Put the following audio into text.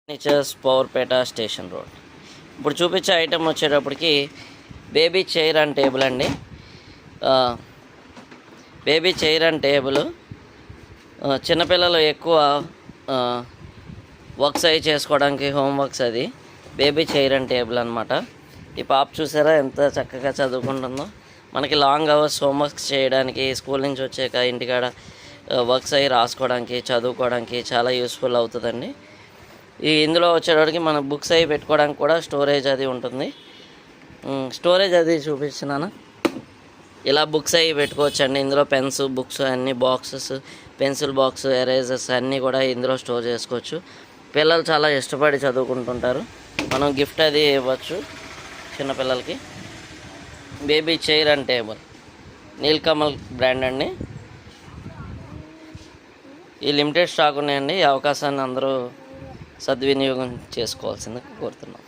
Furnitures Powerpet station road. ఇప్పుడు చూపించే item వచ్చేటప్పటికి బేబీ చైర్ అండ్ టేబుల్ అండి. బేబీ చైర్ అండ్ టేబుల్ చిన్నపిల్లలు ఎక్కువ వర్క్స్ అవి చేసుకోవడానికి హోంవర్క్స్ అది బేబీ చైర్ అండ్ టేబుల్ అనమాట. ఈ పాప చూసారా ఎంత చక్కగా చదువుకుంటుందో. మనకి లాంగ్ అవర్స్ హోంవర్క్స్ చేయడానికి, స్కూల్ నుంచి వచ్చాక ఇంటికాడ వర్క్స్ అవి రాసుకోవడానికి, చదువుకోవడానికి చాలా యూస్ఫుల్ అవుతుందండి. ఇందులో వచ్చేటప్పటికి మన బుక్స్ అవి పెట్టుకోవడానికి కూడా స్టోరేజ్ అది ఉంటుంది. స్టోరేజ్ అది చూపించినాను. ఇలా బుక్స్ అవి పెట్టుకోవచ్చు అండి. ఇందులో పెన్స్, బుక్స్ అన్నీ, బాక్సెస్, పెన్సిల్ బాక్స్, ఎరేజర్స్ అన్నీ కూడా ఇందులో స్టోర్ చేసుకోవచ్చు. పిల్లలు చాలా ఇష్టపడి చదువుకుంటుంటారు. మనం గిఫ్ట్ అది ఇవ్వచ్చు చిన్నపిల్లలకి. Baby chair and table, Nilkamal brand అండి. ఈ లిమిటెడ్ స్టాక్ ఉన్నాయండి. ఈ అవకాశాన్ని అందరూ సద్వినియోగం చేసుకోవాల్సిందిగా కోరుతున్నాం.